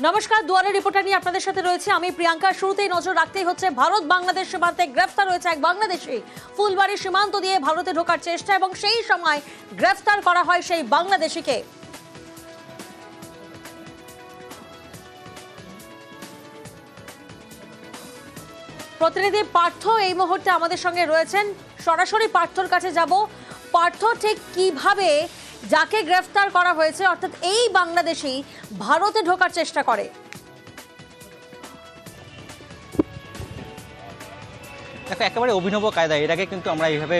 নমস্কার, দুয়ারে রিপোর্টার নিয়ে আপনাদের সাথে রয়েছে আমি প্রিয়াঙ্কা। শুরুতেই নজর রাখতেই হচ্ছে ভারত বাংলাদেশ সীমান্তে গ্রেফতার হয়েছে এক বাংলাদেশি। ফুলবাড়ি সীমান্ত দিয়ে ভারতে ঢোকার চেষ্টা এবং সেই সময় গ্রেফতার করা হয় সেই বাংলাদেশিকে। প্রতিনিধি পার্থ এই মুহূর্তে আমাদের সঙ্গে রয়েছেন, সরাসরি পার্থর কাছে যাব। পার্থ, ঠিক কিভাবে যাকে গ্রেফতার করা হয়েছে অর্থাৎ এই বাংলাদেশি ভারতে ঢোকার চেষ্টা করে? দেখো, একেবারে অভিনব কায়দা। এর আগে কিন্তু আমরা এইভাবে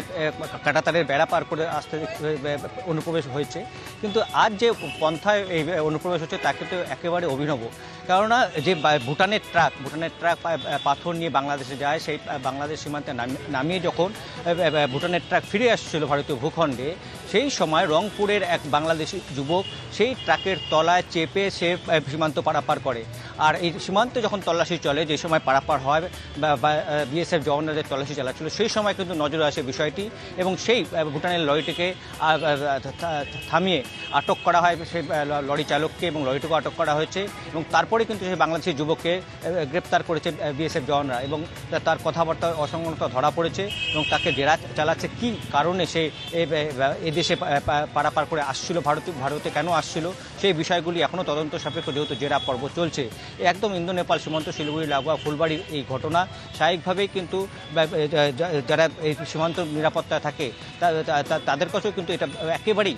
কাঁটাতারের বেড়া পার করে আসতে অনুপ্রবেশ হয়েছে, কিন্তু আজ যে পন্থায় এই অনুপ্রবেশ হচ্ছে তা কিন্তু একেবারে অভিনব। কেননা যে ভুটানের ট্রাক পাথর নিয়ে বাংলাদেশে যায়, সেই বাংলাদেশ সীমান্তে নামিয়ে যখন ভুটানের ট্রাক ফিরে আসছিল ভারতীয় ভূখণ্ডে, সেই সময় রংপুরের এক বাংলাদেশি যুবক সেই ট্রাকের তলায় চেপে সে সীমান্ত পারাপার করে। আর এই সীমান্তে যখন তল্লাশি চলে, যে সময় পারাপার হয় বা বিএসএফ জওয়ানদের তল্লাশি চালাচ্ছিল, সেই সময় কিন্তু নজরে আসে বিষয়টি এবং সেই ভুটানের লরিটিকে থামিয়ে আটক করা হয়, সেই লরি চালককে এবং লরিটিকে আটক করা হয়েছে। এবং তারপরে কিন্তু সেই বাংলাদেশি যুবককে গ্রেপ্তার করেছে বিএসএফ জওয়ানরা এবং তার কথাবার্তা অসংগত ধরা পড়েছে এবং তাকে জেরা চালাচ্ছে কী কারণে সে এদেশে পারাপার করে আসছিল, ভারতে কেন আসছিল, সেই বিষয়গুলি এখনও তদন্ত সাপেক্ষ, যেহেতু জেরা পর্ব চলছে। একদম ইন্দো নেপাল সীমান্ত শিলিগুড়ি লাগোয়া ফুলবাড়ির এই ঘটনা। স্বাভাবিকভাবেই কিন্তু যারা এই সীমান্ত নিরাপত্তায় থাকে তাদের কাছেও কিন্তু এটা একেবারেই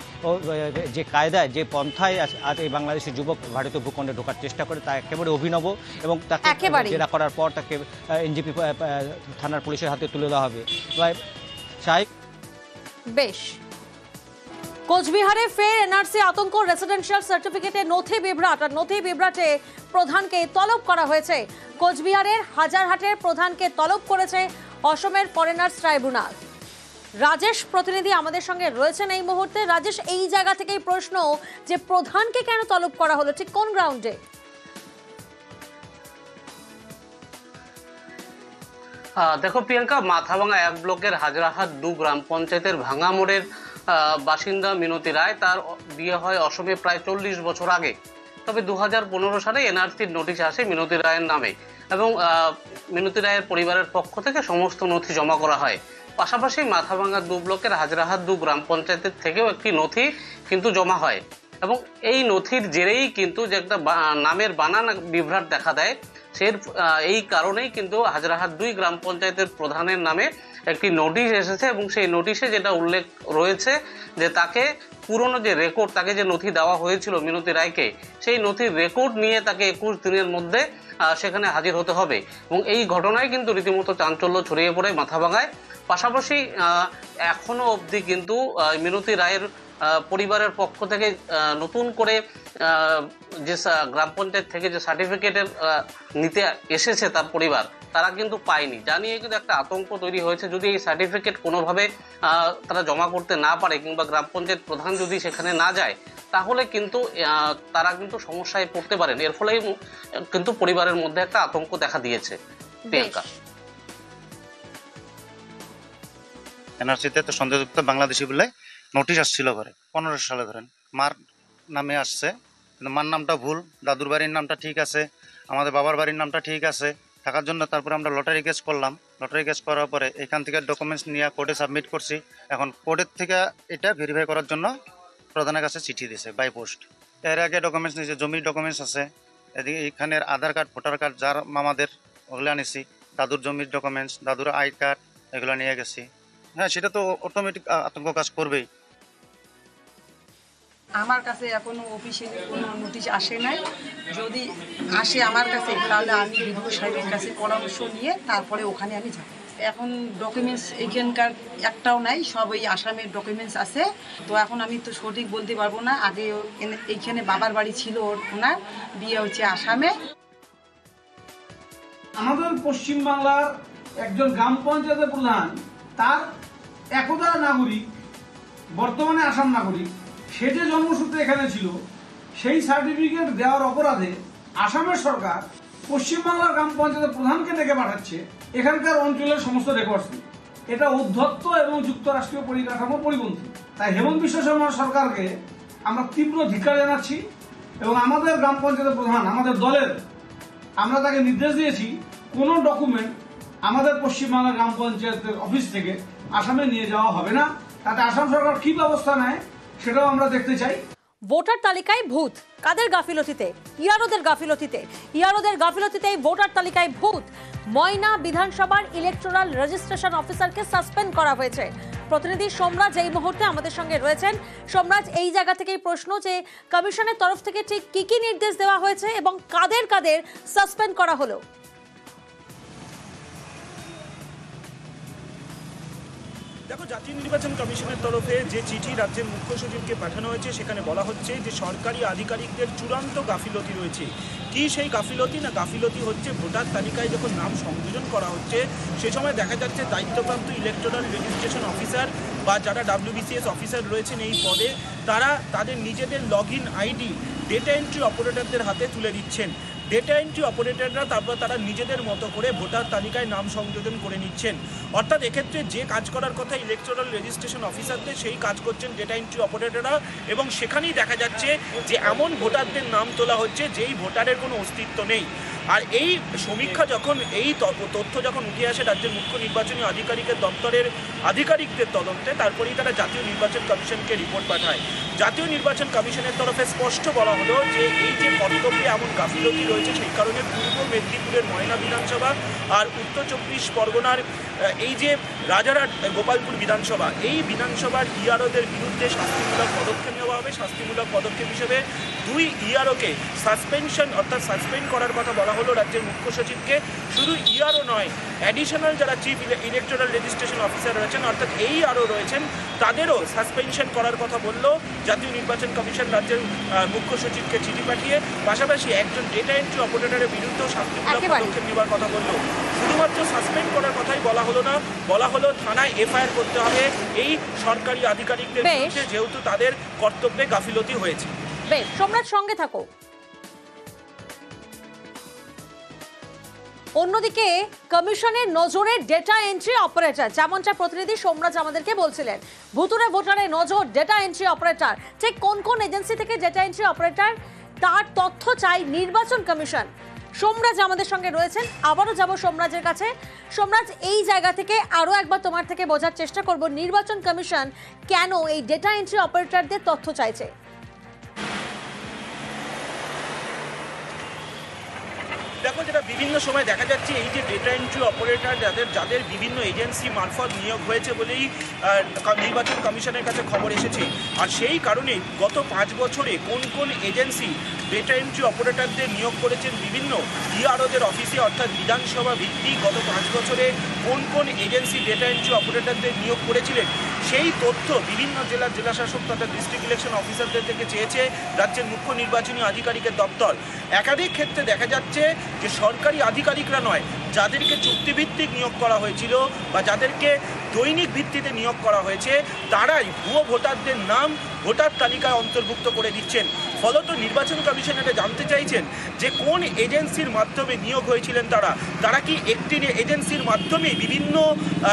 যে কায়দায়, যে পন্থায় আজ এই বাংলাদেশি যুবক ভারতীয় ভূখণ্ডে ঢোকার চেষ্টা করে তা একেবারে অভিনব এবং তাকে জেরা করার পর তাকে এনজিপি থানার পুলিশের হাতে তুলে দেওয়া হবে। বেশ, কোচবিহারে ফের এনআরসি আতঙ্ক। রেসিডেন্সিয়াল সার্টিফিকেটে নথি বিভ্রাট, আর নথি বিভ্রাটে প্রধানকে তলব করা হয়েছে। কোচবিহারের হাজারহাটের প্রধানকে তলব করেছে অসমের ফরেনার্স ট্রাইব্যুনাল। রাজেশ প্রতিনিধি আমাদের সঙ্গে রয়েছেন এই মুহূর্তে। রাজেশ, এই জায়গা থেকেই প্রশ্ন যে প্রধানকে কেন তলব করা হলো, ঠিক কোন গ্রাউন্ডে? দেখো প্রিয়াঙ্কা, মাথাভাঙা 1 ব্লকের হাজরাহাট 2 গ্রাম পঞ্চায়েতের ভাঙা মোড়ের বাসিন্দা মিনতি রায়, তার বিয়ে হয় অসমে প্রায় 40 বছর আগে। তবে 2015 সালে এনআরসির নোটিশ আসে মিনতি রায়ের নামে এবং মিনতি রায়ের পরিবারের পক্ষ থেকে সমস্ত নথি জমা করা হয়। পাশাপাশি মাথাভাঙা 2 ব্লকের হাজরাহাট 2 গ্রাম পঞ্চায়েতের থেকেও একটি নথি কিন্তু জমা হয় এবং এই নথির জেরেই কিন্তু যে একটা নামের বানান বিভ্রাট দেখা দেয়, এই কারণেই কিন্তু হাজরাহাট 2 গ্রাম পঞ্চায়েতের প্রধানের নামে একটি নোটিশ এসেছে এবং সেই নোটিশে যেটা উল্লেখ রয়েছে যে তাকে পুরনো যে রেকর্ড, তাকে যে নথি দেওয়া হয়েছিল মিনতি রায়কে, সেই নথির রেকর্ড নিয়ে তাকে 21 দিনের মধ্যে সেখানে হাজির হতে হবে এবং এই ঘটনায় কিন্তু রীতিমতো চাঞ্চল্য ছড়িয়ে পড়ে মাথাভাঙায়। পাশাপাশি এখনো অবধি কিন্তু মিনতি রায়ের পরিবারের পক্ষ থেকে নতুন করে যে গ্রাম পঞ্চায়েত থেকে যে সার্টিফিকেটের নিতে এসেছে তার পরিবার, তারা কিন্তু পায়নি। জানিয়ে কিন্তু একটা আতঙ্ক তৈরি হয়েছে, যদি এই সার্টিফিকেট কোনোভাবে তারা জমা করতে না পারে কিংবা গ্রাম পঞ্চায়েত প্রধান যদি সেখানে না যায়, তাহলে কিন্তু তারা কিন্তু সমস্যায় পড়তে পারেন। এর ফলে কিন্তু পরিবারের মধ্যে একটা আতঙ্ক দেখা দিয়েছে। প্রিয়াঙ্কা, এনআরসিতে তো সন্দেহযুক্ত বাংলাদেশি বলে নোটিশ আসছিল ঘরে 15 সালে, ধরেন মার নামে আসছে, কিন্তু মার নামটা ভুল, দাদুর বাড়ির নামটা ঠিক আছে, আমাদের বাবার বাড়ির নামটা ঠিক আছে থাকার জন্য তারপরে আমরা লটারি কেস করলাম। লটারি কেস করার পরে এখান থেকে ডকুমেন্টস নিয়ে কোর্টে সাবমিট করছি। এখন কোর্টের থেকে এটা ভেরিফাই করার জন্য প্রধানের কাছে চিঠি দিয়েছে বাই পোস্ট। এর আগে ডকুমেন্টস নিয়েছে, জমির ডকুমেন্টস আছে, এদিকে এখানের আধার কার্ড, ভোটার কার্ড যার মামাদের, ওগুলো আনিছি, দাদুর জমির ডকুমেন্টস, দাদুর আই কার্ড, এগুলো নিয়ে গেছি। হ্যাঁ, সেটা তো অটোমেটিক আতঙ্ক কাজ করবেই। আমার কাছে এখনো অফিসিয়ালি কোনো নোটিশ আসে নাই। যদি আসে আমার কাছে তাহলে আমি বিডিও সাহেবের কাছে পরামর্শ নিয়ে তারপরে ওখানে আমি যাব। এখন ডকুমেন্টস এইখানকার একটাও নাই, সব ওই আসামের ডকুমেন্টস আছে। তো এখন আমি তো সঠিক বলতে পারবো না। আগে এইখানে বাবার বাড়ি ছিল, ওনার বিয়ে হচ্ছে আসামে। আমাদের পশ্চিমবাংলার একজন গ্রাম পঞ্চায়েতের প্রধান, তার একদা নাগরিক, বর্তমানে আসাম নাগরিক, সে যে জন্মসূত্রে এখানে ছিল, সেই সার্টিফিকেট দেওয়ার অপরাধে আসামের সরকার পশ্চিমবাংলার গ্রাম পঞ্চায়েতের প্রধানকে ডেকে পাঠাচ্ছে এখানকার অঞ্চলের সমস্ত রেকর্ডস নিয়ে। এটা উদ্ধত্ত এবং যুক্তরাষ্ট্রীয় পরিকাঠামো পরিপন্থী। তাই হেমন্ত বিশ্ব শর্মা সরকারকে আমরা তীব্র ধিক্কার জানাচ্ছি এবং আমাদের গ্রাম পঞ্চায়েতের প্রধান আমাদের দলের, আমরা তাকে নির্দেশ দিয়েছি কোনো ডকুমেন্ট আমাদের পশ্চিমবাংলা গ্রাম পঞ্চায়েতের অফিস থেকে আসামে নিয়ে যাওয়া হবে না। তাতে আসাম সরকার কি ব্যবস্থা নেয় সেটাও আমরা দেখতে চাই। ভোটার তালিকায় ভূত কাদের গাফিলতিতে? ইয়ারোদের গাফিলতিতে। ইয়ারোদের গাফিলতিতেই ভোটার তালিকায় ভূত। ময়না বিধানসভার ইলেকটোরাল রেজিস্ট্রেশন অফিসারকে সাসপেন্ড করা হয়েছে। প্রতিনিধি সোমরাজ এই মুহূর্তে আমাদের সঙ্গে রয়েছেন। সোমরাজ, এই জায়গা থেকেই প্রশ্ন যে কমিশনের তরফ থেকে ঠিক কি কি নির্দেশ দেওয়া হয়েছে এবং কাদের কাদের সাসপেন্ড করা হলো? দেখো, জাতীয় নির্বাচন কমিশনের তরফে যে চিঠি রাজ্যের মুখ্য সচিবকে পাঠানো হয়েছে সেখানে বলা হচ্ছে যে সরকারি আধিকারিকদের চূড়ান্ত গাফিলতি রয়েছে। কি সেই গাফিলতি? না, গাফিলতি হচ্ছে ভোটার তালিকায় যখন নাম সংযোজন করা হচ্ছে সে সময় দেখা যাচ্ছে দায়িত্বপ্রাপ্ত ইলেকটোরাল রেজিস্ট্রেশন অফিসার বা যারা WBCS অফিসার রয়েছেন এই পদে, তারা তাদের নিজেদের log in ID data entry অপারেটরদের হাতে তুলে দিচ্ছেন। ডেটা এন্ট্রি অপারেটররা তারপর তারা নিজেদের মতো করে ভোটার তালিকায় নাম সংযোজন করে নিচ্ছেন। অর্থাৎ এক্ষেত্রে যে কাজ করার কথা ইলেকটোরাল রেজিস্ট্রেশন অফিসারদের, সেই কাজ করছেন ডেটা এন্ট্রি অপারেটররা। এবং সেখানেই দেখা যাচ্ছে যে এমন ভোটারদের নাম তোলা হচ্ছে যেই ভোটারের কোনো অস্তিত্ব নেই। আর এই সমীক্ষা যখন, এই তথ্য যখন উঠে আসে রাজ্যের মুখ্য নির্বাচনী আধিকারিকের দপ্তরের আধিকারিকদের তদন্তে, তারপরেই তারা জাতীয় নির্বাচন কমিশনকে রিপোর্ট পাঠায়। জাতীয় নির্বাচন কমিশনের তরফে স্পষ্ট বলা হলো যে এই যে কর্তব্যে এমন গাফিলতি রয়েছে সেই কারণে পূর্ব মেদিনীপুরের ময়না বিধানসভা আর উত্তর 24 পরগনার এই যে রাজারহাট গোপালপুর বিধানসভা, এই বিধানসভার ইয়ারোদের বিরুদ্ধে শাস্তিমূলক পদক্ষেপ নেওয়া হবে। শাস্তিমূলক পদক্ষেপ হিসেবে 2 ইয়ারোকে সাসপেনশন অর্থাৎ সাসপেন্ড করার কথা বলা হলো রাজ্যের মুখ্য সচিবকে। শুধু ইয়ারও নয়, অ্যাডিশনাল যারা চিফ ইলেকটোরাল রেজিস্ট্রেশন অফিসার রয়েছেন অর্থাৎ এই আরও রয়েছেন, তাদেরও সাসপেনশন করার কথা বলল জাতীয় নির্বাচন কমিশন রাজ্যের মুখ্য সচিবকে চিঠি পাঠিয়ে। পাশাপাশি একজন ডেটা এন্ট্রি অপারেটরের বিরুদ্ধেও শাস্তিমূলক পদক্ষেপ নেওয়ার কথা বলল। শুধুমাত্র সাসপেন্ড করার কথাই বলা হলো না, বলা হলো থানায় FIR করতে হবে এই সরকারি আধিকারিকদের বিরুদ্ধে, যেহেতু তাদের কর্তব্যে গাফিলতি হয়েছে। বেশ, সোমরাজ সঙ্গে থাকো। অন্যদিকে কমিশনের নজরে ডেটা এন্ট্রি অপারেটর, যেমনটা প্রতিনিধি সোমরাজ আমাদেরকে বলছিলেন, ভুতুরে ভোটারে নজর ডেটা এন্ট্রি অপারেটর। ঠিক কোন কোন এজেন্সি থেকে ডেটা এন্ট্রি অপারেটর তার তথ্য চাই নির্বাচন কমিশন। সোমরাজ আমাদের সঙ্গে রয়েছেন, আবারও যাব সোমরাজের কাছে। সোমরাজ, এই জায়গা থেকে আরও একবার তোমার থেকে বোঝার চেষ্টা করব নির্বাচন কমিশন কেন এই ডেটা এন্ট্রি অপারেটরদের তথ্য চাইছে। দেখো, যেটা বিভিন্ন সময় দেখা যাচ্ছে এই যে ডেটা এন্ট্রি অপারেটর যাদের বিভিন্ন এজেন্সি মারফত নিয়োগ হয়েছে বলেই নির্বাচন কমিশনের কাছে খবর এসেছে। আর সেই কারণে গত 5 বছরে কোন কোন এজেন্সি ডেটা এন্ট্রি অপারেটরদের নিয়োগ করেছেন বিভিন্ন ইয়ারোদের অফিসে, অর্থাৎ বিধানসভা ভিত্তিক গত 5 বছরে কোন কোন এজেন্সি ডেটা এন্ট্রি অপারেটরদের নিয়োগ করেছিলেন, সেই তথ্য বিভিন্ন জেলার জেলাশাসক তথা ডিস্ট্রিক্ট ইলেকশন অফিসারদের থেকে চেয়েছে রাজ্যের মুখ্য নির্বাচনী আধিকারিকের দপ্তর। একাধিক ক্ষেত্রে দেখা যাচ্ছে যে সরকারি আধিকারিকরা নয়, যাদেরকে চুক্তিভিত্তিক নিয়োগ করা হয়েছিল বা যাদেরকে দৈনিক ভিত্তিতে নিয়োগ করা হয়েছে, তারাই ভুয়ো ভোটারদের নাম ভোটার তালিকায় অন্তর্ভুক্ত করে দিচ্ছেন। ফলত নির্বাচন কমিশন এটা জানতে চাইছেন যে কোন এজেন্সির মাধ্যমে নিয়োগ হয়েছিলেন তারা কি একটি এজেন্সির মাধ্যমে বিভিন্ন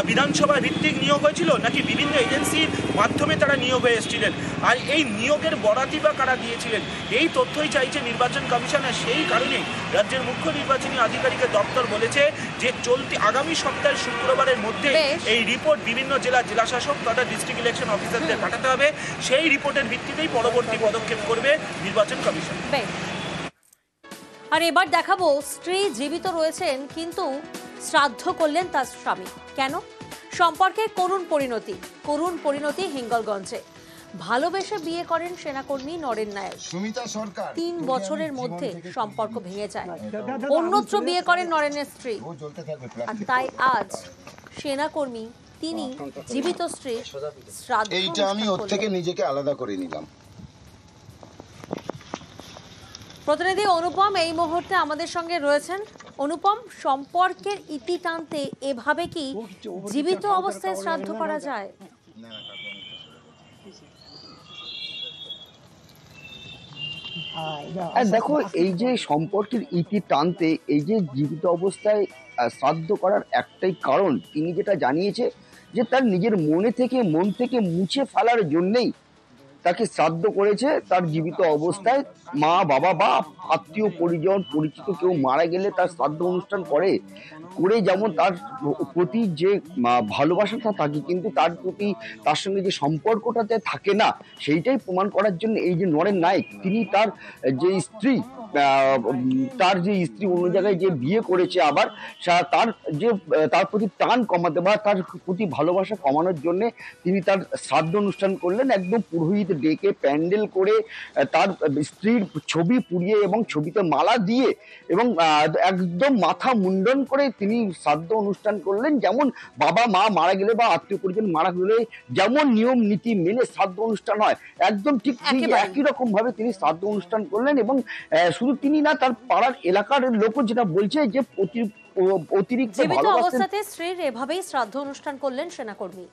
বিধানসভা ভিত্তিক নিয়োগ হয়েছিল, নাকি বিভিন্ন এজেন্সির মাধ্যমে তারা নিয়োগ হয়ে এসেছিলেন। আর এই নিয়োগের বরাতি বা কারা দিয়েছিলেন, এই তথ্যই চাইছে নির্বাচন কমিশন। আর সেই কারণে রাজ্যের মুখ্য নির্বাচনী আধিকারিকের দপ্তর বলেছে যে আগামী সপ্তাহের শুক্রবারের মধ্যে এই রিপোর্ট বিভিন্ন জেলাশাসক তথা ডিস্ট্রিক্ট ইলেকশন অফিসারদের পাঠাতে হবে। সেই রিপোর্টের ভিত্তিতেই পরবর্তী পদক্ষেপ করবে নির্বাচন কমিশন। আর এবার দেখাবো স্ত্রী জীবিত রয়েছেন কিন্তু শ্রাদ্ধ করলেন তার স্বামী। কেন? সম্পর্কের করুণ পরিণতি হিঙ্গলগঞ্জে। ভালোবেসে বিয়ে করেন সেনাকর্মী নরেন নায়ক। 3 বছরের মধ্যে সম্পর্ক ভেঙে যায়। অন্যত্র বিয়ে করেন নরেনের স্ত্রী। আর তাই আজ সেনাকর্মী তিনি জীবিত স্ত্রীর শ্রাদ্ধ। এইটা আমি ওর থেকে নিজেকে আলাদা করে নিলাম। প্রতিনিধি অনুপম এই মুহূর্তে আমাদের সঙ্গে রয়েছেন। অনুপম, সম্পর্কের ইতি টানতে এভাবে কি জীবিত অবস্থায় শ্রাদ্ধ করা যায়? দেখো, এই যে সম্পর্কের ইতি টানতে এই যে জীবিত অবস্থায় শ্রাদ্ধ করার একটাই কারণ, তিনি যেটা জানিয়েছে যে তার নিজের মন থেকে মুছে ফেলার জন্যেই তাকে শ্রাদ্ধ করেছে তার জীবিত অবস্থায়। মা বাবা বা আত্মীয় পরিজন পরিচিত কেউ মারা গেলে তার শ্রাদ্ধ অনুষ্ঠান করে যেমন তার প্রতি যে ভালোবাসাটা থাকে, কিন্তু তার সঙ্গে যে সম্পর্কটাতে থাকে না, সেইটাই প্রমাণ করার জন্য এই যে নরেন নায়েক, তিনি তার যে স্ত্রী অন্য জায়গায় যে বিয়ে করেছে, আবার তার প্রতি টান কমাতে বা তার প্রতি ভালোবাসা কমানোর জন্য তিনি তার শ্রাদ্ধ অনুষ্ঠান করলেন। একদম পুরোহিত ডেকে প্যান্ডেল করে তার স্ত্রীর ছবি পুড়িয়ে এবং ছবিতে মালা দিয়ে এবং একদম মাথা মুন্ডন করে তিনি শ্রাদ্ধ অনুষ্ঠান করলেন। যেমন বাবা মা মারা গেলে বা আত্মীয় পরিজন মারা গেলে যেমন নিয়ম নীতি মেনে শ্রাদ্ধ অনুষ্ঠান হয়, একদম ঠিক একই রকম ভাবে তিনি শ্রাদ্ধ অনুষ্ঠান করলেন। এবং শুধু তিনি না, তার পাড়ার এলাকার লোকও যেটা বলছে যে অতিরিক্ত অবস্থাতে স্ত্রীর এভাবেই শ্রাদ্ধ অনুষ্ঠান করলেন সেনাকর্মী।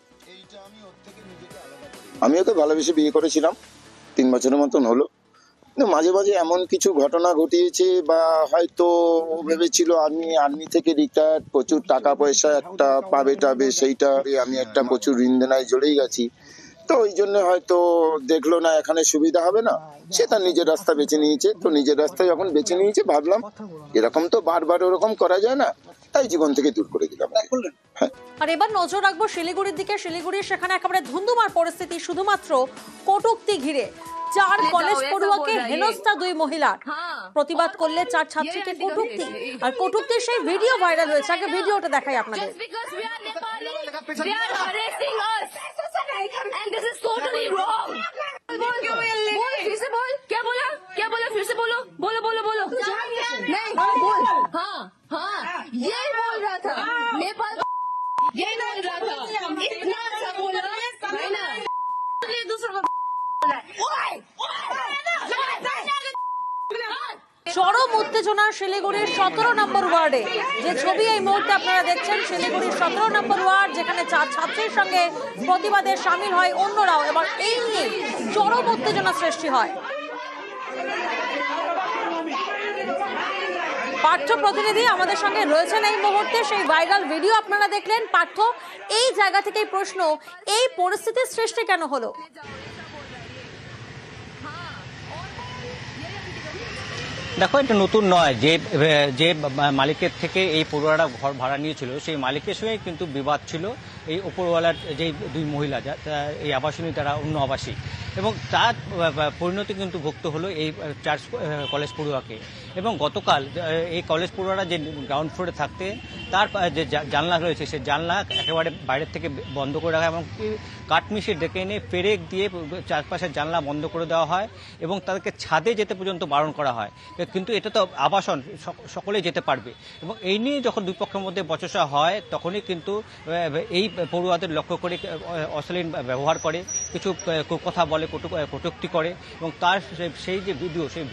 আমি ওকে ভালোবেসে বিয়ে করেছিলাম, 3 বছরের মতন হলো। মাঝে মাঝে এমন কিছু ঘটনা ঘটিয়েছে বা হয়তো ভেবেছিল আমি আর্মি থেকে রিটায়ার্ড, প্রচুর টাকা পয়সা একটা পাবে সেইটা আমি একটা প্রচুর ঋণদেনায় জড়িয়ে গেছি, তো ওই জন্য হয়তো দেখলো না এখানে সুবিধা হবে না, সে তার নিজের রাস্তা বেছে নিয়েছে। তো নিজের রাস্তা যখন বেছে নিয়েছে, ভাবলাম এরকম তো বারবার ওরকম করা যায় না, তাই জীবন থেকে দূর করে দিলাম। আর এবার নজর রাখবো শিলিগুড়ির দিকে। শিলিগুড়ির সেখানে একেবারে ধুন্ধুমার পরিস্থিতি, শুধুমাত্র কটূক্তি ঘিরে। 4 কলেজ পড়ুয়াকে হেনস্থা 2 মহিলার, প্রতিবাদ করলে 4 ছাত্রীকে কটূক্তি, আর কটূক্তির সেই ভিডিও ভাইরাল হয়েছে। আগে ভিডিওটা দেখাই আপনাদের। চরম উত্তেজনা শিলিগুড়ির 17 নম্বর ওয়ার্ডে। যে ছবি এই মুহূর্তে আপনারা দেখছেন, শিলিগুড়ির 17 নম্বর ওয়ার্ড, যেখানে 4 ছাত্রীর সঙ্গে প্রতিবাদে সামিল হয় অন্যরাও। এবার এই নিয়ে চরম উত্তেজনা সৃষ্টি হয়। পার্থ প্রতিনিধি আমাদের সঙ্গে রয়েছেন এই মুহূর্তে। সেই ভাইরাল ভিডিও আপনারা দেখলেন। পার্থ, এই জায়গা থেকেই প্রশ্ন, এই পরিস্থিতির সৃষ্টি কেন হলো? দেখো, এটা নতুন নয় যে মালিকের থেকে এই পড়ুয়ারা ঘর ভাড়া নিয়েছিল, সেই মালিকের সঙ্গে কিন্তু বিবাদ ছিল এই ওপরওয়ালার যে 2 মহিলা এই আবাসিনী, তারা অন্য আবাসী, এবং তার পরিণতি কিন্তু ভুক্ত হলো এই 4 কলেজ পড়ুয়াকে। এবং গতকাল এই কলেজ পড়ুয়ারা যে গ্রাউন্ড ফ্লোরে থাকতে, তার যে জানলা রয়েছে সেই জানলা একেবারে বাইরের থেকে বন্ধ করে রাখা এবং কাঠমিশে ডেকে এনে পেরেক দিয়ে চারপাশের জানলা বন্ধ করে দেওয়া হয় এবং তাদেরকে ছাদে যেতে পর্যন্ত বারণ করা হয়। কিন্তু এটা তো আবাসন, সকলেই যেতে পারবে। এবং এই নিয়ে যখন 2 পক্ষের মধ্যে বচসা হয়, তখনই কিন্তু এই পড়ুয়াদের লক্ষ্য করে অশ্লীল ব্যবহার করে, কিছু কথা বলে, কটূক্তি করে। এবং তার সেই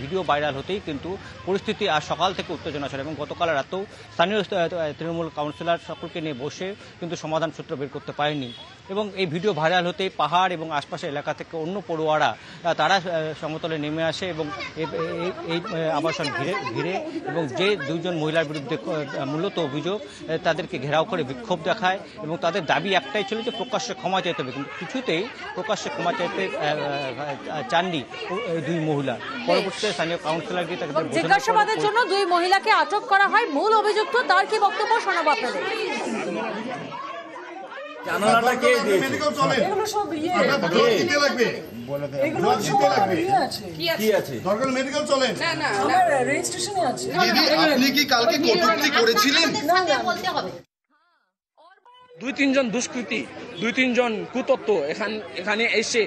ভিডিও ভাইরাল হতেই কিন্তু পরিস্থিতি আর সকাল থেকে উত্তেজনা ছিল। এবং গতকাল রাতেও স্থানীয় তৃণমূল কাউন্সিলর সকলকে নিয়ে বসে কিন্তু সমাধান সূত্র বের করতে পারেনি। এবং এই ভিডিও ভাইরাল হতেই পাহাড় এবং আশপাশের এলাকা থেকে অন্য পড়ুয়ারা তারা সমতলে নেমে আসে এবং এই আবাসন ঘিরে এবং যে 2জন মহিলার বিরুদ্ধে মূলত অভিযোগ, তাদেরকে ঘেরাও করে বিক্ষোভ দেখায়। এবং তাদের দাবি একটাই ছিল যে প্রকাশ্যে ক্ষমা চাইতে হবে, কিন্তু কিছুতেই প্রকাশ্যে ক্ষমা চাইতে চাননি 2 মহিলা। পরবর্তীতে স্থানীয় কাউন্সিলর গিয়ে তাদের জিজ্ঞাসাবাদের জন্য 2 মহিলাকে আটক করা হয়। মূল অভিযুক্ত তার কি বক্তব্য শোনাবো আপনাদের। জানালাটা কে দিয়েছে? এগুলো সব লাগবে। এগুলো সব আছে। কি আছে? দরকার মেডিকেল চলে। না আমার রেজিস্ট্রেশনে আছে। দিদি, আপনি কি কালকে কটূক্তি করেছিলেন? না বলতে হবে। 2-3 জন দুষ্কৃতী, 2-3 জন কুতত্ত্ব এখানে এসে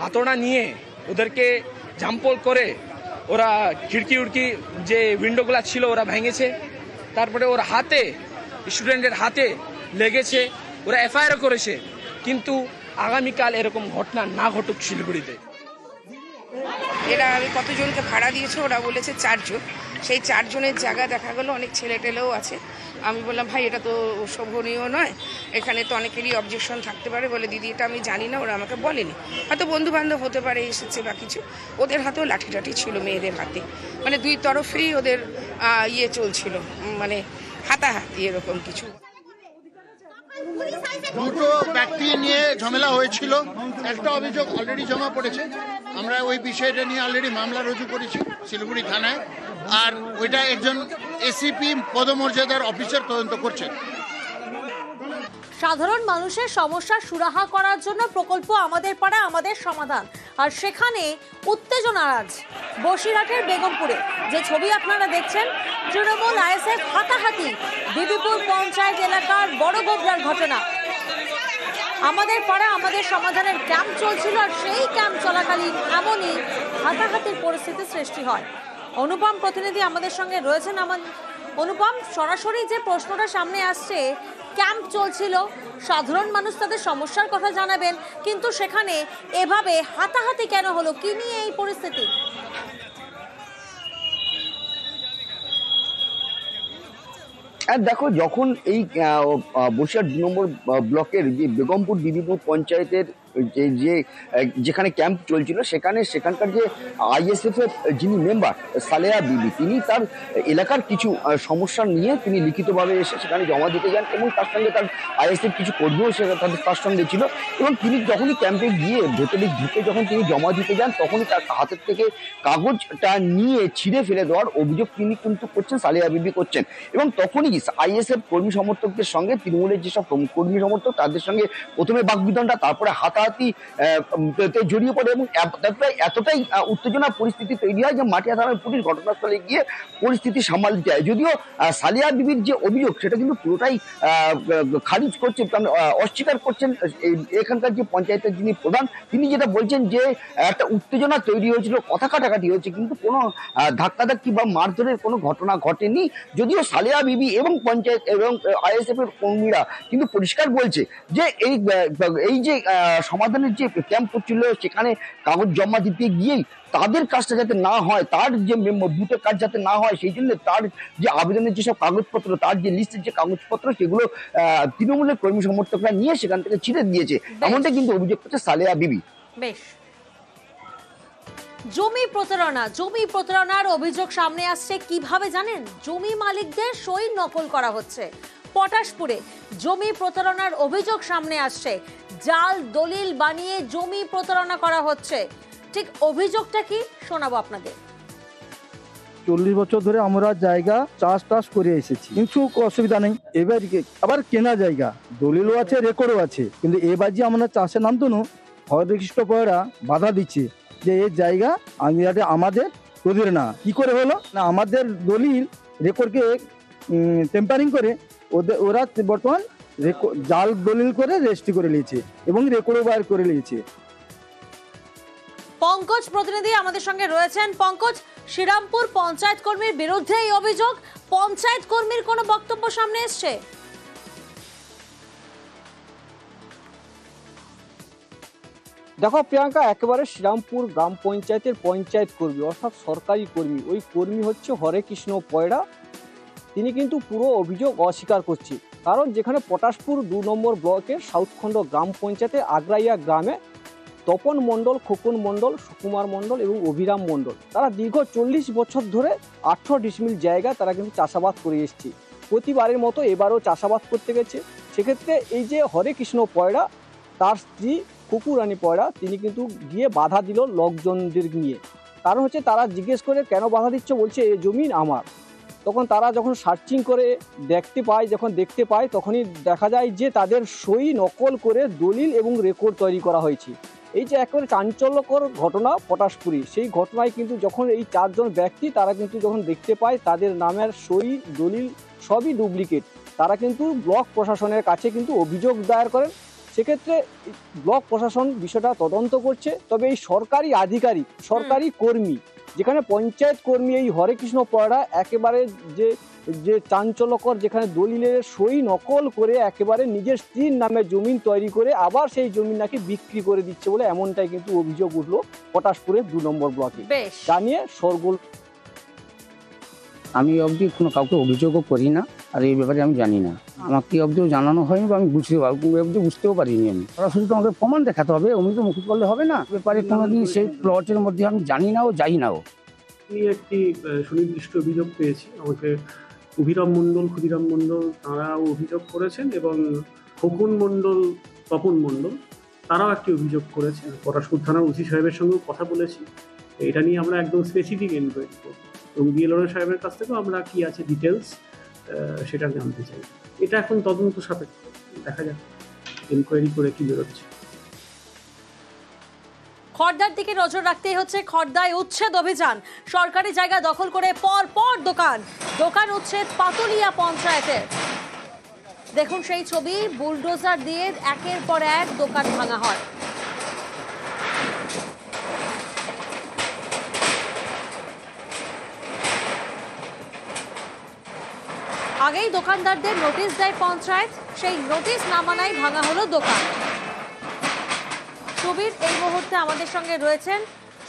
হাতড়া নিয়ে ওদেরকে জাম্পল করে ওরা খিড়কি যে উইন্ডোগুলো ছিল ওরা ভেঙেছে। তারপরে ওর হাতে, স্টুডেন্টের হাতে লেগেছে, ওরা এফআইআর করেছে। কিন্তু আগামীকাল এরকম ঘটনা না ঘটুক শিলিগুড়িতে। এরা আমি কতজনকে ভাড়া দিয়েছে, ওরা বলেছে 4 জন। সেই 4 জনের জায়গা দেখা গেল অনেক ছেলেটেলেও আছে। আমি বললাম ভাই এটা তো শোভনীয় নয়, এখানে তো অনেকেরই অবজেকশন থাকতে পারে। বলে দিদি এটা আমি জানি না, ওরা আমাকে বলেনি, হয়তো বন্ধু বান্ধব হতে পারে এসেছে বা কিছু। ওদের হাতেও লাঠি ছিল, মেয়েদের হাতে, মানে 2 তরফেই ওদের চলছিল, মানে হাতাহাতি এরকম কিছু। দুটো ব্যক্তি নিয়ে ঝামেলা হয়েছিল, একটা অভিযোগ অলরেডি জমা পড়েছে। আমরা ওই বিষয়টা নিয়ে অলরেডি মামলা রুজু করেছি শিলিগুড়ি থানায়, আর ওইটা একজন এসিপি পদমর্যাদার অফিসার তদন্ত করছেন। সাধারণ মানুষের সমস্যার সুরাহা করার জন্য প্রকল্প আমাদের পাড়া আমাদের সমাধান, আর সেখানে উত্তেজনা আজ বসিরহাটের বেগমপুরে। যে ছবি আপনারা দেখছেন, তৃণমূল আইএসএফ হাতাহাতি বিবিপুর পঞ্চায়েত এলাকার বড় গোবরার ঘটনা। আমাদের পাড়া আমাদের সমাধানের ক্যাম্প চলছিল, আর সেই ক্যাম্প চলাকালীন এমনই হাতাহাতির পরিস্থিতি সৃষ্টি হয়। অনুপম প্রতিনিধি আমাদের সঙ্গে রয়েছেন। অনুপম, সরাসরি যে প্রশ্নটা সামনে আসছে, ক্যাম্প চলছিল, সাধারণ মানুষ তাদের সমস্যার কথা জানাবেন, কিন্তু সেখানে এভাবে হাতাহাতি কেন হলো? কি নিয়ে এই পরিস্থিতি? আর দেখো, যখন এই বসিরহাট 2 নম্বর ব্লকের যে বেগমপুর বিবিপুর পঞ্চায়েতের যেখানে ক্যাম্প চলছিল, সেখানকার যে আইএসএফ এর যিনি মেম্বার সালেহা বিবি, তিনি তার এলাকার কিছু সমস্যা নিয়ে তিনি লিখিতভাবে এসে সেখানে জমা দিতে যান, এবং তার সঙ্গে তার আইএসএফ কিছু কর্মীও তার সঙ্গে ছিল। এবং তিনি যখনই ক্যাম্পে গিয়ে ভেতরে ঢুকে যখন তিনি জমা দিতে যান, তখনই তার হাতের থেকে কাগজটা নিয়ে ছিঁড়ে ফেলে দেওয়ার অভিযোগ তিনি কিন্তু করছেন, সালেহা বিবি করছেন। এবং তখনই আইএসএফ কর্মী সমর্থকদের সঙ্গে তৃণমূলের যেসব কর্মী সমর্থক তাদের সঙ্গে প্রথমে বাকবিতণ্ডা, তারপরে হাতাহাতি জড়িয়ে পড়ে, এবং এতটাই উত্তেজনা পরিস্থিতি তৈরি হয় যে মাটিয়া থানার পুলিশ ঘটনাস্থলে গিয়ে পরিস্থিতি সামাল দেয়। যদিও সালেহা বিবির যে অভিযোগ সেটা কিন্তু পুরোটাই খারিজ করছে, অস্বীকার করছেন এখানকার যে পঞ্চায়েতের যিনি প্রধান, তিনি যেটা বলছেন যে একটা উত্তেজনা তৈরি হয়েছিল, কথা কাটাকাটি হয়েছে, কিন্তু কোনো ধাক্কাধাক্কি বা মারধরের কোনো ঘটনা ঘটেনি। যদিও সালেহা বিবি এবং পঞ্চায়েত এবং আইএসএফ এর কর্মীরা কিন্তু পরিষ্কার বলছে যে এই যে সমাধানের যে ক্যাম্প করছিল, সেখানে কাগজ জমা দিতে গিয়েই তাদের কাজটা যাতে না হয়, তার যে বুথের কাজ যাতে না হয়, সেই জন্য তার যে আবেদনের যেসব কাগজপত্র, তার যে লিস্টের যে কাগজপত্র, সেগুলো তৃণমূলের কর্মী সমর্থকরা নিয়ে সেখান থেকে ছিঁড়ে দিয়েছে, এমনটা কিন্তু অভিযোগ করছে সালেহা বিবি। বেশ, জমি প্রতারণার অভিযোগ সামনে আসছে। কিভাবে জানেন? জমি মালিকদের সই নকল করা হচ্ছে। পটাশপুরে জমি প্রতারণার অভিযোগ সামনে আসছে। জাল দলিল বানিয়ে জমি প্রতারণা করা হচ্ছে। ঠিক অভিযোগটা কি শোনাবো আপনাদের। 40 বছর ধরে আমরা জায়গা চাষ করে এসেছি, কিছু অসুবিধা নেই। এবার আবার কেনা জায়গা, দলিলও আছে, রেকর্ডও আছে, কিন্তু এবার যে আমরা চাষের নাম তো হরেকৃষ্ণ পয়রা বাধা দিচ্ছে যে এই জায়গা আমাদের তোদের না। কি করে হলো না, আমাদের দলিল রেকর্ডকে টেম্পারিং করে ওরা বর্তমান জাল দলিল করে রেজিস্ট্রি করে নিয়েছে এবং রেকর্ডও বাইর করে নিয়েছে। পঙ্কজ প্রতিনিধি আমাদের সঙ্গে রয়েছেন। পঙ্কজ, শ্রীরামপুর পঞ্চায়েত কর্মীর বিরুদ্ধে এই অভিযোগ, পঞ্চায়েত কর্মীর কোনো বক্তব্য সামনে এসছে? দেখো প্রিয়াঙ্কা, একেবারে শ্রীরামপুর গ্রাম পঞ্চায়েতের পঞ্চায়েত কর্মী অর্থাৎ সরকারি কর্মী, ওই কর্মী হচ্ছে হরেকৃষ্ণ পয়রা। তিনি কিন্তু পুরো অভিযোগ অস্বীকার করছে। কারণ যেখানে পটাশপুর 2 নম্বর ব্লকের সাউথখণ্ড গ্রাম পঞ্চায়েতের আগ্রাইয়া গ্রামে তপন মণ্ডল, খোকন মণ্ডল, সুকুমার মণ্ডল এবং অভিরাম মণ্ডল, তারা দীর্ঘ 40 বছর ধরে 18 ডিসমিল জায়গায় তারা কিন্তু চাষাবাদ করে এসছে। প্রতিবারের মতো এবারও চাষাবাদ করতে গেছে। সেক্ষেত্রে এই যে হরেকৃষ্ণ পয়রা, তার স্ত্রী কুকুরানী পয়রা, তিনি কিন্তু গিয়ে বাধা দিল লোকজনদের নিয়ে। কারণ হচ্ছে তারা জিজ্ঞেস করে কেন বাধা দিচ্ছ, বলছে এই জমিন আমার। তখন তারা যখন সার্চিং করে দেখতে পায় তখনই দেখা যায় যে তাদের সই নকল করে দলিল এবং রেকর্ড তৈরি করা হয়েছে। এই যে একেবারে চাঞ্চল্যকর ঘটনা পটাশপুরি, সেই ঘটনায় কিন্তু যখন এই 4 জন ব্যক্তি তারা কিন্তু যখন দেখতে পায় তাদের নামের সই দলিল সবই ডুপ্লিকেট, তারা কিন্তু ব্লক প্রশাসনের কাছে কিন্তু অভিযোগ দায়ের করেন। সেক্ষেত্রে ব্লক প্রশাসন বিষয়টা তদন্ত করছে। তবে এই সরকারি আধিকারিক, সরকারি কর্মী, যেখানে পঞ্চায়েত কর্মী এই হরেকৃষ্ণ পয়রা একেবারে যে চাঞ্চল্যকর, যেখানে দলিলের সই নকল করে একেবারে নিজের স্ত্রীর নামে জমিন তৈরি করে আবার সেই জমি নাকি বিক্রি করে দিচ্ছে বলে এমনটাই কিন্তু অভিযোগ উঠলো পটাশপুরের 2 নম্বর ব্লকে। জানিয়ে সরগোল। আমি অবধি কোনো কাউকে অভিযোগও করি না, আর এই ব্যাপারে আমি জানি না, আমাকে অবধিও জানানো হয়নি বা আমি বুঝতেও পারিনি। আমি সরাসরি তো আমাকে প্রমাণ দেখাতে হবে, অমনি তো মুখে করলে হবে না। ব্যাপারে কোনোদিন সেই প্লটের মধ্যে আমি জানি না ও যাই না। আমি একটি সুনির্দিষ্ট অভিযোগ পেয়েছি, আমাকে অভিরাম মণ্ডল, ক্ষুদিরাম মণ্ডল তাঁরা অভিযোগ করেছেন এবং খোকন মণ্ডল, তপন মণ্ডল, তারাও একটি অভিযোগ করেছে। পটাশপুর থানার ওসি সাহেবের সঙ্গেও কথা বলেছি, এটা নিয়ে আমরা একদম স্পেসিফিক এনকোয়ারি করব এবং বিএলআর সাহেবের কাছ থেকেও আমরা কি আছে ডিটেলস সেটা জানতে চাই। এটা এখন তদন্ত সাপেক্ষ, দেখা যাক এনকোয়ারি করে কি বেরোচ্ছে। খড়দার দিকে নজর রাখতেই হচ্ছে। খড়দায় উচ্ছেদ অভিযান, সরকারি জায়গা দখল করে পর পর দোকান উচ্ছেদ পাতুলিয়া পঞ্চায়েতের। দেখুন সেই ছবি, বুলডোজার দিয়ে একের পর এক দোকান ভাঙা হয়। আগেই দোকানদারদের নোটিশ দেয় পঞ্চায়েত, সেই নোটিশ না মানায় ভাঙা হলো দোকান। সুবীর এই মুহূর্তে আমাদের সঙ্গে রয়েছেন।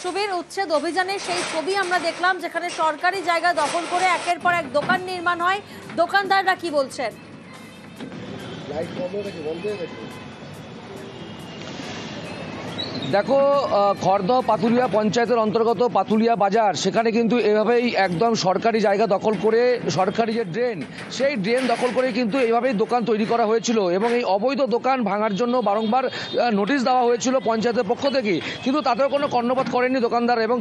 সুবীর, উচ্ছেদ অভিযানের সেই ছবি আমরা দেখলাম, যেখানে সরকারি জায়গা দখল করে একের পর এক দোকান নির্মাণ হয়। দোকানদাররা কি বলছেন? দেখো, খড়দহ পাতুলিয়া পঞ্চায়েতের অন্তর্গত পাতুলিয়া বাজার, সেখানে কিন্তু এভাবেই একদম সরকারি জায়গা দখল করে সরকারি যে ড্রেন, সেই ড্রেন দখল করে কিন্তু এইভাবেই দোকান তৈরি করা হয়েছিল এবং এই অবৈধ দোকান ভাঙার জন্য বারংবার নোটিশ দেওয়া হয়েছিল পঞ্চায়েতের পক্ষ থেকে, কিন্তু তাতেও কোনো কর্ণপাত করেনি দোকানদার এবং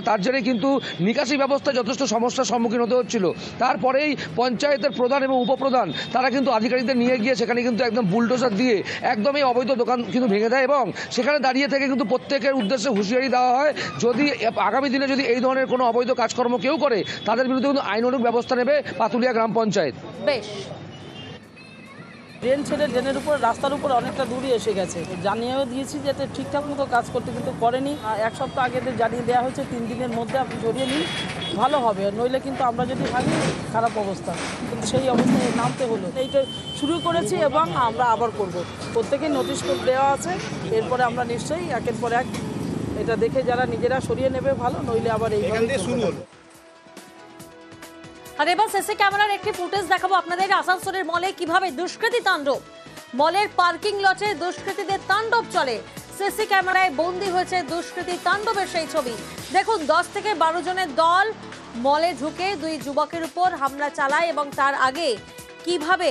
তার জেরে কিন্তু নিকাশি ব্যবস্থায় যথেষ্ট সমস্যার সম্মুখীন হতে হচ্ছিল। তারপরেই পঞ্চায়েতের প্রধান এবং উপপ্রধান তারা কিন্তু আধিকারিকদের নিয়ে গিয়ে সেখানে কিন্তু একদম বুলডোজার দিয়ে একদম এই অবৈধ দোকান কিন্তু ভেঙে দেয় এবং সেখানে দাঁড়িয়ে থেকে কিন্তু প্রত্যেকের উদ্দেশ্যে হুঁশিয়ারি দেওয়া হয়, যদি আগামী দিনে যদি এই ধরনের কোনো অবৈধ কাজকর্ম কেউ করে তাদের বিরুদ্ধে কিন্তু আইনানুগ ব্যবস্থা নেবে পাতুলিয়া গ্রাম পঞ্চায়েত। বেশ, ড্রেন ছেড়ে ড্রেনের উপর রাস্তার উপর অনেকটা দূরই এসে গেছে। জানিয়েও দিয়েছি যাতে ঠিকঠাক মতো কাজ করতে, কিন্তু করেনি। এক সপ্তাহ আগে জানিয়ে দেওয়া হয়েছে 3 দিনের মধ্যে আপনি সরিয়ে নিন, ভালো হবে, নইলে কিন্তু আমরা যদি ভাবি খারাপ অবস্থা, কিন্তু সেই অবস্থায় নামতে হলো। এইটা শুরু করেছি এবং আমরা আবার করব। প্রত্যেকেই নোটিশ দেওয়া আছে, এরপরে আমরা নিশ্চয়ই একের পর এক এটা দেখে যারা নিজেরা সরিয়ে নেবে ভালো, নইলে আবার এইভাবে শুরু হলো। আর এবার সিসি ক্যামেরার একটি ফুটেজ দেখাবো আপনাদের। আসানসোলের মলে কিভাবে দুষ্কৃতী তাণ্ডব, মলের পার্কিং লটে দুষ্কৃতীদের তাণ্ডব চলে। সিসি ক্যামেরায় বন্দী হয়েছে দুষ্কৃতী তাণ্ডবের সেই ছবি। দেখুন, 10 থেকে 12 জনের দল মলে ঢুকে 2 যুবকের উপর হামলা চালায় এবং তার আগে কিভাবে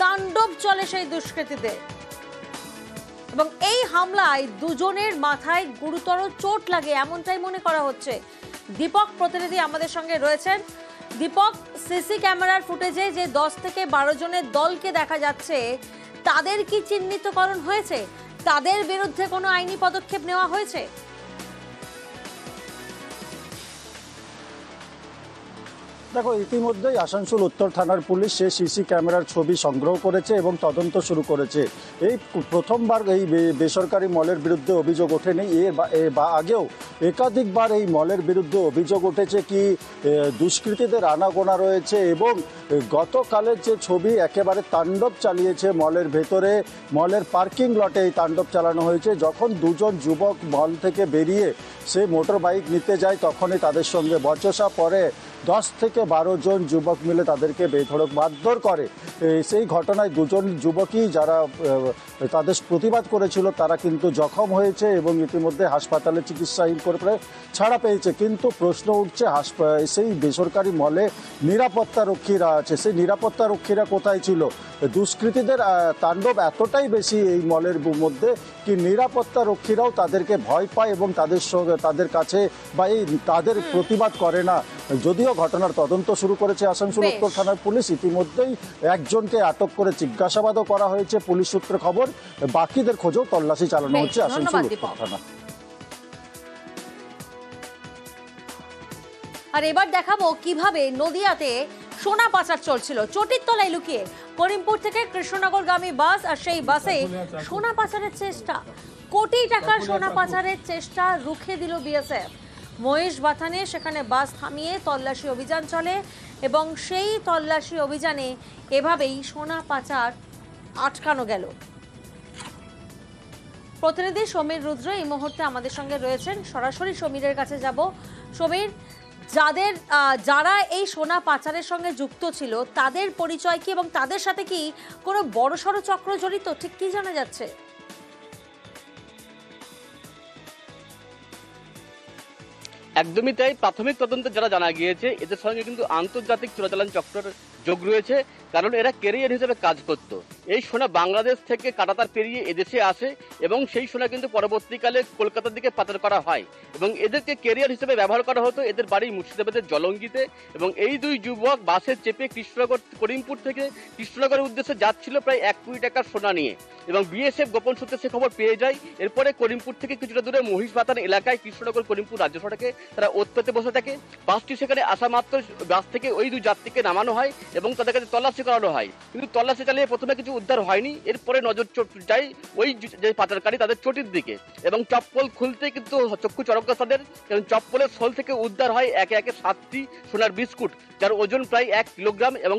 তাণ্ডব চলে সেই দুষ্কৃতীদের। এবং এই হামলায় 2 জনের মাথায় গুরুতর চোট লাগে এমনটাই মনে করা হচ্ছে। দীপক প্রতিনিধি আমাদের সঙ্গে রয়েছেন। দীপক, সিসি ক্যামেরার ফুটেজে যে 10 থেকে 12 জনের দলকে দেখা যাচ্ছে, তাদের কি চিহ্নিতকরণ হয়েছে? তাদের বিরুদ্ধে কোনো আইনি পদক্ষেপ নেওয়া হয়েছে? দেখো, ইতিমধ্যেই আসানসোল উত্তর থানার পুলিশ সেই সিসি ক্যামেরার ছবি সংগ্রহ করেছে এবং তদন্ত শুরু করেছে। এই প্রথমবার এই বেসরকারি মলের বিরুদ্ধে অভিযোগ ওঠেনি, এর আগেও একাধিকবার এই মলের বিরুদ্ধে অভিযোগ উঠেছে কি দুষ্কৃতীদের আনাগোনা রয়েছে এবং গতকালের যে ছবি একেবারে তাণ্ডব চালিয়েছে মলের ভেতরে, মলের পার্কিং লটে এই তাণ্ডব চালানো হয়েছে। যখন 2 জন যুবক মল থেকে বেরিয়ে সে মোটর বাইক নিতে যায়, তখনই তাদের সঙ্গে বচসা পড়ে। 10 থেকে 12 জন যুবক মিলে তাদেরকে বেধড়ক মারধর করে। সেই ঘটনায় 2 জন যুবকই যারা তাদের প্রতিবাদ করেছিল তারা কিন্তু জখম হয়েছে এবং ইতিমধ্যে হাসপাতালে চিকিৎসাহীন করে ছাড়া পেয়েছে। কিন্তু প্রশ্ন উঠছে, সেই বেসরকারি মলে নিরাপত্তা রক্ষীরা আছে, সেই নিরাপত্তা রক্ষীরা কোথায় ছিল? দুষ্কৃতীদের তাণ্ডব এতটাই বেশি এই মলের মধ্যে কি নিরাপত্তা রক্ষীরাও তাদেরকে ভয় পায় এবং তাদের কাছে বা তাদের প্রতিবাদ করে না। যদিও ঘটনার তদন্ত শুরু করেছে আসানসোল উত্তর থানার পুলিশ, ইতিমধ্যেই একজনকে আটক করে জিজ্ঞাসাবাদও করা হয়েছে পুলিশ সূত্রে খবর। বাকিদের খোঁজও তল্লাশি চালানো হচ্ছে আসানসোল উত্তর থানা। আর এবার দেখাবো কিভাবে নদিয়াতে সোনা পাচার চলছিল চটির তলায় লুকিয়ে। করিমপুর থেকে কৃষ্ণনগরগামী বাস, আর সেই বাসে সোনা পাচারের চেষ্টা, কোটি টাকার সোনা পাচারের চেষ্টা রুখে দিল বিএসএফ। মহেশ বাথানে সেখানে বাস থামিয়ে তল্লাশি অভিযান চলে এবং সেই তল্লাশি অভিযানে এভাবেই সোনা পাচার আটকানো গেল। প্রতিনিধি সমীর রুদ্র এই মুহূর্তে আমাদের সঙ্গে রয়েছেন, সরাসরি সমীরের কাছে যাব। সমীর, যারা এই সোনা পাচারের সঙ্গে যুক্ত ছিল তাদের পরিচয় কি এবং তাদের সাথে কি কোনো বড়সড় চক্র জড়িত, ঠিক কি জানা যাচ্ছে? একদমই তাই। প্রাথমিক তদন্তে যারা জানা গিয়েছে এদের সঙ্গে কিন্তু আন্তর্জাতিক চোরাচালান চক্রের যোগ রয়েছে, কারণ এরা ক্যারিয়ার হিসেবে কাজ করত। এই সোনা বাংলাদেশ থেকে কাঁটাতার পেরিয়ে এদেশে আসে এবং সেই সোনা কিন্তু পরবর্তীকালে কলকাতার দিকে পাচার করা হয় এবং এদেরকে ক্যারিয়ার হিসেবে ব্যবহার করা হতো। এদের বাড়ি মুর্শিদাবাদের জলঙ্গিতে এবং এই দুই যুবক বাসে চেপে কৃষ্ণনগর করিমপুর থেকে কৃষ্ণনগরের উদ্দেশ্যে যাচ্ছিল প্রায় 1 কোটি টাকার সোনা নিয়ে এবং বিএসএফ গোপন সূত্রে সে খবর পেয়ে যায়। এরপরে করিমপুর থেকে কিছুটা দূরে মহিষবাতান এলাকায় কৃষ্ণনগর করিমপুর রাজ্য সড়কে তারা ওতপেতে বসে থাকে। বাসটি সেখানে আসা মাত্র বাস থেকে ওই দুই যাত্রীকে নামানো হয় এবং তাদের কাছে তল্লাশি করানো হয়, কিন্তু তল্লাশি চালিয়ে প্রথমে কিছু উদ্ধার হয়নি। এরপরে নজর যায় ওই যে পাচারকারী তাদের চটির দিকে এবং চপ্পল খুলতে কিন্তু চক্ষু চরকা তাদের, কারণ চপ্পলের সোল থেকে উদ্ধার হয় একে একে 7টি সোনার বিস্কুট যার ওজন প্রায় 1 কিলোগ্রাম এবং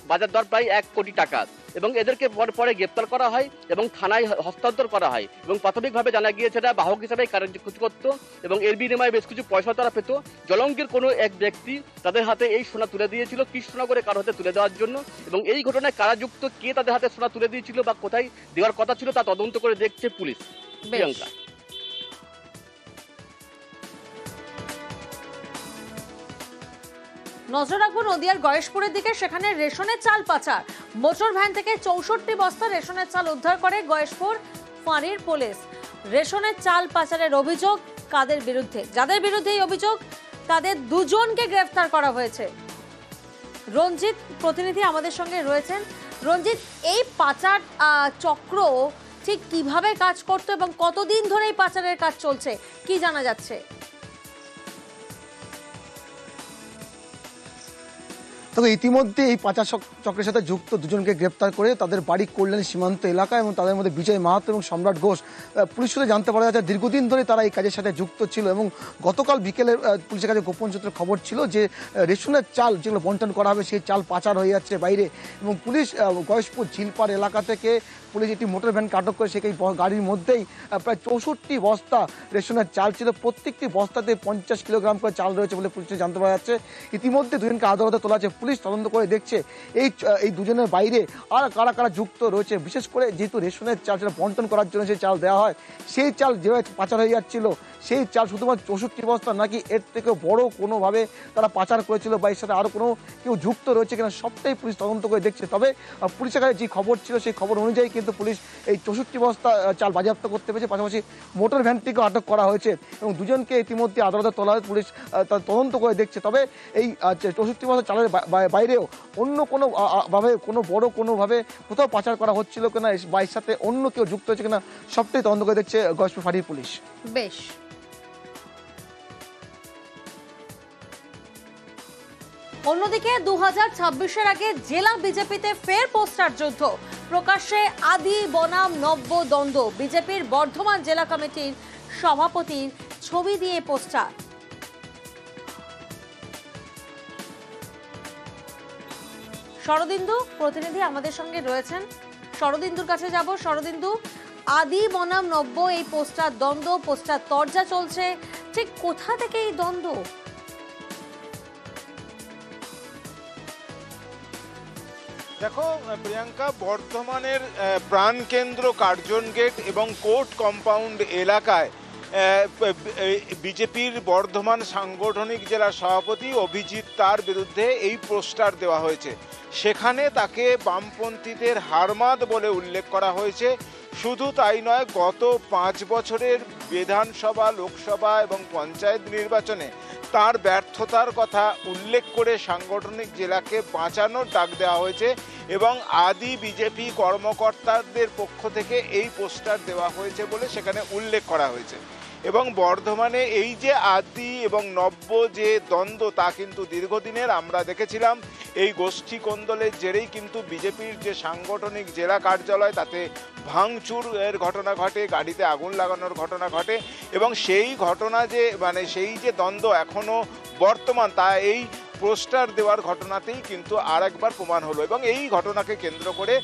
বাজার দর প্রায় 1 কোটি টাকা এবং এদেরকে পরে গ্রেপ্তার করা হয় এবং থানায় হস্তান্তর করা হয় এবং প্রাথমিকভাবে জানা গিয়েছে এরা বাহক হিসেবে কাজ করত এবং এর বিনিময়ে বেশ কিছু পয়সা তারা পেত। জলঙ্গির কোনো এক ব্যক্তি তাদের হাতে এই সোনা তুলে দিয়েছিল কৃষ্ণনগরে কারো হাতে তুলে দেওয়ার জন্য এবং এই ঘটনায় কারা যুক্ত, কে তাদের হাতে সোনা তুলে দিয়েছিল বা কোথায় দেওয়ার কথা ছিল তা তদন্ত করে দেখছে পুলিশ। প্রিয়াঙ্কা। নজর রাখবো নদিয়ার গয়েশপুরের দিকে, সেখানে রেশনের চাল পাচার। মোটর ভ্যান থেকে 64 বস্তা রেশনের চাল উদ্ধার করে গয়েশপুর ফাঁড়ির পুলিশ। রেশনের চাল পাচারের অভিযোগ কাদের বিরুদ্ধে? যাদের বিরুদ্ধে এই অভিযোগ তাদের দুজনকে গ্রেফতার করা হয়েছে। রঞ্জিত প্রতিনিধি আমাদের সঙ্গে রয়েছেন। রঞ্জিত, এই পাচার চক্র ঠিক কিভাবে কাজ করতো এবং কতদিন ধরে এই পাচারের কাজ চলছে, কি জানা যাচ্ছে? তবে ইতিমধ্যে এই পাচার চক্রের সাথে যুক্ত দুজনকে গ্রেপ্তার করে তাদের বাড়ি কল্যাণ সীমান্ত এলাকা এবং তাদের মধ্যে বিজয় মাহাতো এবং সম্রাট ঘোষ। পুলিশ সূত্রে জানতে পারা যাচ্ছে দীর্ঘদিন ধরে তারা এই কাজের সাথে যুক্ত ছিল এবং গতকাল বিকেলে পুলিশের কাছে গোপন সূত্রে খবর ছিল যে রেশনের চাল যেগুলো বন্টন করা হবে সেই চাল পাচার হয়ে যাচ্ছে বাইরে এবং পুলিশ গয়েশপুর ঝিলপাড় এলাকা থেকে পুলিশ একটি মোটর ভ্যানকে আটক করে সেই গাড়ির মধ্যেই প্রায় 64 বস্তা রেশনের চাল ছিল। প্রত্যেকটি বস্তাতে 50 কিলোগ্রাম করে চাল রয়েছে বলে পুলিশ জানতে পারা যাচ্ছে। ইতিমধ্যে দুজনকে আদালতে তোলা আছে, পুলিশ তদন্ত করে দেখছে এই দুজনের বাইরে আর কারা কারা যুক্ত রয়েছে। বিশেষ করে যেহেতু রেশনের চাল সেটা বন্টন করার জন্য সেই চাল দেওয়া হয়, সেই চাল যেভাবে পাচার হয়ে যাচ্ছিল সেই চাল শুধুমাত্র 64 বস্তা নাকি এর থেকে বড় কোনোভাবে তারা পাচার করেছিল বা এর সাথে আরও কোনো কেউ যুক্ত রয়েছে কিনা সবটাই পুলিশ তদন্ত করে দেখছে। তবে পুলিশের কাছে যে খবর ছিল সেই খবর অনুযায়ী কিন্তু পুলিশ এই 64 বস্তা চাল বাজেয়াপ্ত করতে পেরেছে, পাশাপাশি মোটর ভ্যানটিকেও আটক করা হয়েছে এবং দুজনকে ইতিমধ্যে আদালতে তোলা হয়, পুলিশ তদন্ত করে দেখছে। তবে এই 64 বস্তা চালের বাইরেও অন্য কোনোভাবে কোনো বড় কোনোভাবে কোথাও পাচার করা হচ্ছিল কিনা বা এর সাথে অন্য কেউ যুক্ত হয়েছে কিনা সবটাই তদন্ত করে দেখছে গয়েশপুর ফাঁড়ির পুলিশ। বেশ। অন্যদিকে 2026-এর আগে জেলা বিজেপিতে ফের পোস্টার যুদ্ধ। প্রকাশ্যে আদি বনাম নব্য দ্বন্দ্ব। বিজেপির বর্ধমান জেলা কমিটির সভাপতির ছবি দিয়ে পোস্টার। শরদিন্দু প্রতিনিধি আমাদের সঙ্গে রয়েছেন, শরদিন্দুর কাছে যাব। শরদিন্দু, আদি বনাম নব্য এই পোস্টার দ্বন্দ্ব, পোস্টার তরজা চলছে, ঠিক কোথা থেকে এই দ্বন্দ্ব? দেখো প্রিয়াঙ্কা, বর্ধমানের প্রাণকেন্দ্র কার্জন গেট এবং কোর্ট কম্পাউন্ড এলাকায় বিজেপির বর্ধমান সাংগঠনিক জেলা সভাপতি অভিজিৎ তার বিরুদ্ধে এই পোস্টার দেওয়া হয়েছে। সেখানে তাকে বামপন্থীদের হারমাদ বলে উল্লেখ করা হয়েছে। শুধু তাই নয়, গত 5 বছরের বিধানসভা, লোকসভা এবং পঞ্চায়েত নির্বাচনে তার ব্যর্থতার কথা উল্লেখ করে সাংগঠনিক জেলাকে বাঁচানোর ডাক দেওয়া হয়েছে এবং আদি বিজেপি কর্মকর্তাদের পক্ষ থেকে এই পোস্টার দেওয়া হয়েছে বলে সেখানে উল্লেখ করা হয়েছে। এবং বর্ধমানে এই যে আদি এবং নব্য যে দ্বন্দ্ব তা কিন্তু দীর্ঘদিনের। আমরা দেখেছিলাম এই গোষ্ঠী কোন্দলের জেরেই কিন্তু বিজেপির যে সাংগঠনিক জেলা কার্যালয় তাতে ভাঙচুরের ঘটনা ঘটে, গাড়িতে আগুন লাগানোর ঘটনা ঘটে এবং সেই ঘটনা সেই যে দ্বন্দ্ব এখনও বর্তমান তা এই পোস্টার দেওয়ার ঘটনাতেই কিন্তু আরেকবার প্রমাণ হলো এবং এই ঘটনাকে কেন্দ্র করে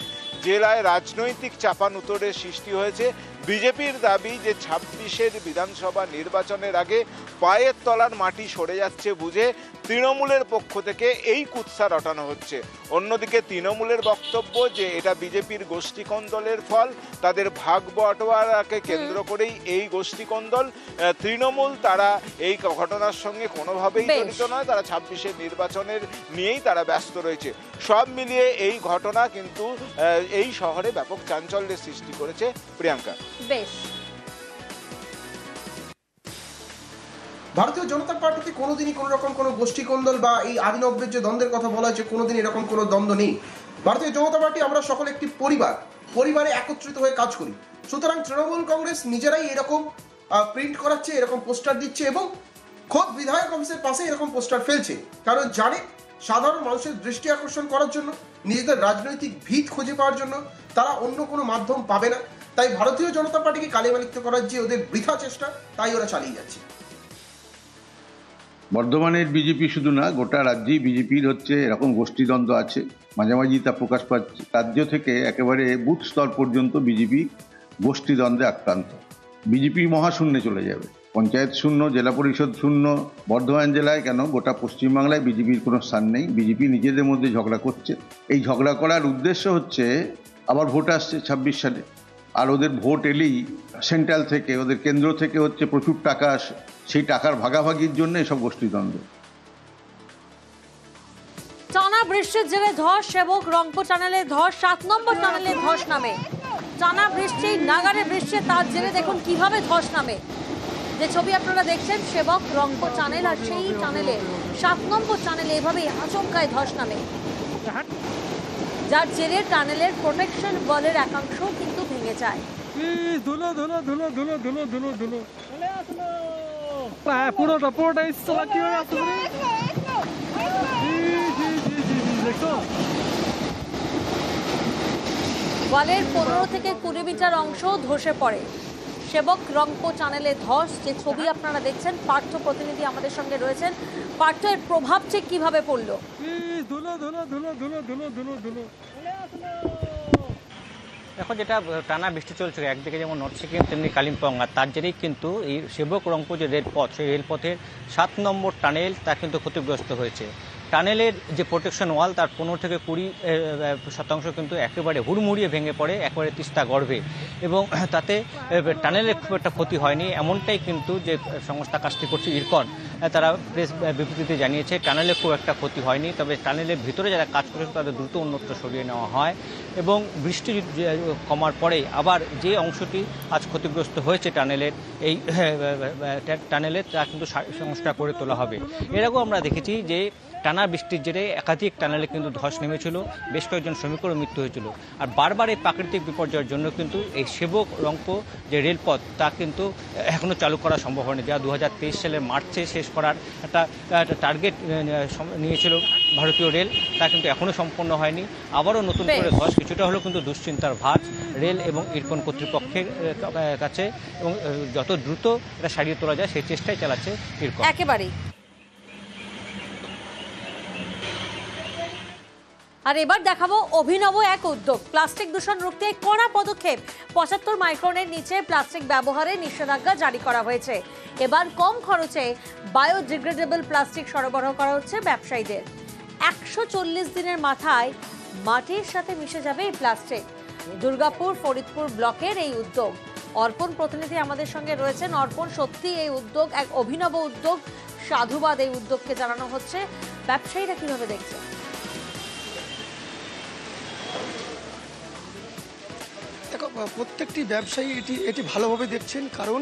জেলায় রাজনৈতিক চাপানুতরের সৃষ্টি হয়েছে। বিজেপির দাবি যে 26-এর বিধানসভা নির্বাচনের আগে পায়ের তলার মাটি সরে যাচ্ছে বুঝে তৃণমূলের পক্ষ থেকে এই কুৎসা রটানো হচ্ছে। অন্যদিকে তৃণমূলের বক্তব্য যে এটা বিজেপির গোষ্ঠীকন্দলের ফল, তাদের ভাগ বটোয়ারাকে কেন্দ্র করেই এই গোষ্ঠীকন্দল। তৃণমূল তারা এই ঘটনার সঙ্গে কোনোভাবেই জড়িত নয়, তারা 26-এর নির্বাচনের নিয়েই তারা ব্যস্ত রয়েছে। সব মিলিয়ে এই ঘটনা কিন্তু এই শহরে ব্যাপক চাঞ্চল্যের সৃষ্টি করেছে। প্রিয়াঙ্কা, বেশ। ভারতীয় জনতা পার্টিতে কোনোদিনই কোনো রকম কোনো গোষ্ঠীকন্দল বা এই আদিনব্যের যে দ্বন্দ্বের কথা বলা হয়েছে, কোনোদিন এরকম কোনো দ্বন্দ্ব নেই। ভারতীয় জনতা পার্টি আমরা সকলে একটি পরিবারে একত্রিত হয়ে কাজ করি। সুতরাং তৃণমূল কংগ্রেস নিজেরাই এরকম প্রিন্ট করাচ্ছে, এরকম পোস্টার দিচ্ছে এবং খোদ বিধায়ক অফিসের পাশে এরকম পোস্টার ফেলছে, কারণ জানে সাধারণ মানুষের দৃষ্টি আকর্ষণ করার জন্য, নিজেদের রাজনৈতিক ভিত খুঁজে পাওয়ার জন্য তারা অন্য কোনো মাধ্যম পাবে না। তাই ভারতীয় জনতা পার্টিকে কালিমালিপ্ত করার যে ওদের বৃথা চেষ্টা, তাই ওরা চালিয়ে যাচ্ছে। বর্ধমানের বিজেপি শুধু না, গোটা রাজ্যেই বিজেপির হচ্ছে এরকম গোষ্ঠীদ্বন্দ্ব আছে, মাঝামাঝি তা প্রকাশ পাচ্ছে। রাজ্য থেকে একেবারে বুথ স্তর পর্যন্ত বিজেপি গোষ্ঠীদ্বন্দ্বে আক্রান্ত। বিজেপি মহাশূন্যে চলে যাবে, পঞ্চায়েত শূন্য, জেলা পরিষদ শূন্য। বর্ধমান জেলায় কেন, গোটা পশ্চিমবাংলায় বিজেপির কোনো স্থান নেই। বিজেপি নিজেদের মধ্যে ঝগড়া করছে। এই ঝগড়া করার উদ্দেশ্য হচ্ছে আবার ভোট আসছে 26 সালে, আর ওদের ভোট এলেই সেন্ট্রাল থেকে, ওদের কেন্দ্র থেকে হচ্ছে প্রচুর টাকা আসে, সেই টাকার ভাগাভাগির জন্য এসব গোষ্ঠীদ্বন্দ্ব। টানা বৃষ্টির জেরে ধস, সেবক রংপুর টানেলে ধস, 7 নম্বর টানেলে ধস নামে। টানা বৃষ্টি, নাগারে বৃষ্টি, তার জেরে দেখুন কিভাবে ধস নামে। যে ছবি আপনারা দেখছেন, সেবক রংপুর টানেল, আর সেই টানেলে 7 নম্বর টানেলে এভাবেই আচমকায় ধস নামে, যার জেরে টানেলের প্রোটেকশন ওয়ালের একাংশ কিন্তু ভেঙে যায়। ওয়ালের 15 থেকে 20 মিটার অংশ ধসে পড়ে। সেবক রংপুর টানেলে ধস, যে ছবি আপনারা দেখছেন, পার্থ প্রতিনিধি আমাদের সঙ্গে রয়েছেন। পার্থ, এর প্রভাব ঠিক কিভাবে পড়লো? এখন যেটা টানা বৃষ্টি চলছে, একদিকে যেমন নর্থ সিকিম তেমনি কালিম্পং, আর তার জেরেই কিন্তু এই সেবক রংপুর যে রেলপথ, সেই রেলপথের 7 নম্বর টানেল তা কিন্তু ক্ষতিগ্রস্ত হয়েছে। টানেলের যে প্রোটেকশন ওয়াল, তার 15 থেকে 20% কিন্তু একেবারে হুড়মুড়িয়ে ভেঙে পড়ে একেবারে তিস্তা গর্ভে, এবং তাতে টানেলের খুব একটা ক্ষতি হয়নি, এমনটাই কিন্তু যে সংস্থা কাজটি করছে ইরকন, তারা প্রেস বিবৃতিতে জানিয়েছে টানেলে খুব একটা ক্ষতি হয়নি। তবে টানেলের ভিতরে যারা কাজ করেছে তাদের দ্রুত অন্যত্র সরিয়ে নেওয়া হয়, এবং বৃষ্টি কমার পরে আবার যে অংশটি আজ ক্ষতিগ্রস্ত হয়েছে টানেলের, এই টানেলে তা কিন্তু সংস্কার করে তোলা হবে। এর আগেও আমরা দেখেছি যে টানা বৃষ্টির জেরে একাধিক টানেলে কিন্তু ধস নেমেছিল, বেশ কয়েকজন শ্রমিকেরও মৃত্যু হয়েছিল। আর বারবার এই প্রাকৃতিক বিপর্যয়ের জন্য কিন্তু এই সেবক রংপুর যে রেলপথ তা কিন্তু এখনও চালু করা সম্ভব হয়নি, যা 2023 সালের মার্চে শেষ করার একটা টার্গেট নিয়েছিল ভারতীয় রেল, তা কিন্তু এখনও সম্পন্ন হয়নি। আবারও নতুন করে ধস, কিছুটা হলেও কিন্তু দুশ্চিন্তার ভাঁজ রেল এবং ইরকন কর্তৃপক্ষের কাছে, এবং যত দ্রুত এটা সারিয়ে তোলা যায় সেই চেষ্টাই চালাচ্ছে ইরকন। একেবারেই। আর এবার দেখাবো অভিনব এক উদ্যোগ, প্লাস্টিক দূষণ রুখতে কড়া পদক্ষেপ। 75 মাইক্রনের নিচে প্লাস্টিক ব্যবহারে নিষেধাজ্ঞা জারি করা হয়েছে। এবার কম খরচে বায়োডিগ্রেডেবল প্লাস্টিক সরবরাহ করা হচ্ছে ব্যবসায়ীদের। 140 দিনের মাথায় মাটির সাথে মিশে যাবে এই প্লাস্টিক। দুর্গাপুর ফরিদপুর ব্লকের এই উদ্যোগ। অর্পণ প্রতিনিধি আমাদের সঙ্গে রয়েছেন। অর্পণ, সত্যি এই উদ্যোগ এক অভিনব উদ্যোগ, সাধুবাদ এই উদ্যোগকে জানানো হচ্ছে। ব্যবসায়ীরা কিভাবে দেখছেন? প্রত্যেকটি ব্যবসায়ী এটি ভালোভাবে দেখছেন, কারণ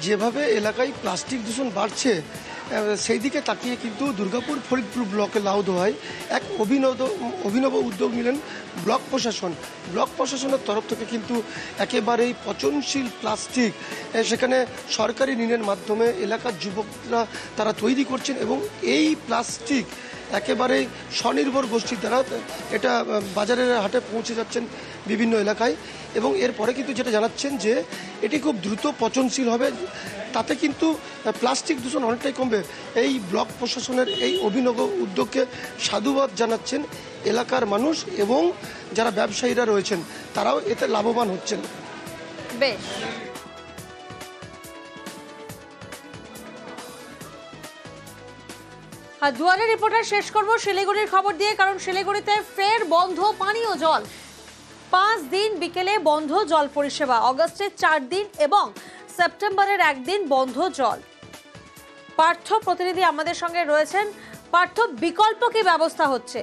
যেভাবে এলাকায় প্লাস্টিক দূষণ বাড়ছে সেই দিকে তাকিয়ে কিন্তু দুর্গাপুর ফরিদপুর ব্লকে লাউদোহায় এক অভিনব উদ্যোগ নিলেন ব্লক প্রশাসন। ব্লক প্রশাসনের তরফ থেকে কিন্তু একেবারেই পচনশীল প্লাস্টিক সেখানে সরকারি ঋণের মাধ্যমে এলাকার যুবকরা তারা তৈরি করছেন, এবং এই প্লাস্টিক একেবারেই স্বনির্ভর গোষ্ঠীর দ্বারা এটা বাজারের হাটে পৌঁছে যাচ্ছেন বিভিন্ন এলাকায়, এবং এরপরে কিন্তু যেটা জানাচ্ছেন যে এটি খুব দ্রুত পচনশীল হবে, তাতে কিন্তু প্লাস্টিক দূষণ অনেকটাই কমবে। এই ব্লক প্রশাসনের এই অভিনব উদ্যোগকে সাধুবাদ জানাচ্ছেন এলাকার মানুষ, এবং যারা ব্যবসায়ীরা রয়েছেন তারাও এতে লাভবান হচ্ছেন। বেশ। আর দুয়ারে রিপোর্টার শেষ করব শিলিগুড়ির খবর দিয়ে, কারণ শিলিগুড়িতে ফের বন্ধ পানীয় জল। 5 দিন বিকেলে বন্ধ জল পরিষেবা, অগস্টের 4 দিন এবং সেপ্টেম্বরের 1 দিন বন্ধ জল। পার্থ প্রতিনিধি আমাদের সঙ্গে রয়েছেন। পার্থ, বিকল্প কি ব্যবস্থা হচ্ছে?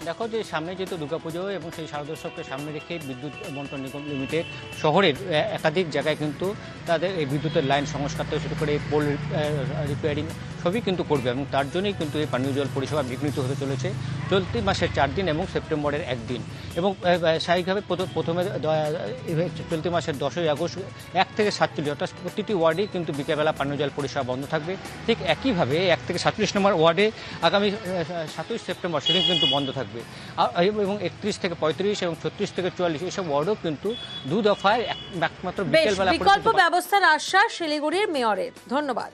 দেখো যে সামনে যেহেতু দুর্গাপুজো এবং সেই শারদোৎসবকে সামনে রেখে বিদ্যুৎ বন্টন নিগম লিমিটেড শহরের একাধিক জায়গায় কিন্তু তাদের এই বিদ্যুতের লাইন সংস্কার থেকে শুরু করে পোল রিপেয়ারিং সবই কিন্তু করবে এবং তার জন্যই কিন্তু এই পানীয় জল পরিষেবা বিঘ্নিত হতে চলেছে চলতি মাসের 4 দিন এবং সেপ্টেম্বরের 1 দিন। এবং স্বাভাবিকভাবে প্রথমে চলতি মাসের 10ই আগস্ট 1 থেকে 47 অর্থাৎ প্রতিটি ওয়ার্ডেই কিন্তু বিকেলবেলা পানীয় জল পরিষেবা বন্ধ থাকবে। ঠিক একইভাবে 1 থেকে 47 নম্বর ওয়ার্ডে আগামী 27 সেপ্টেম্বর সেদিন কিন্তু বন্ধ থাকবে। এবং 31 থেকে 35 এবং 36 থেকে 44 এইসব ওয়ার্ডও কিন্তু 2 দফায় একমাত্র বিকেলবেলা বিকল্প ব্যবস্থার আশ্বাস শিলিগুড়ির মেয়রের। ধন্যবাদ।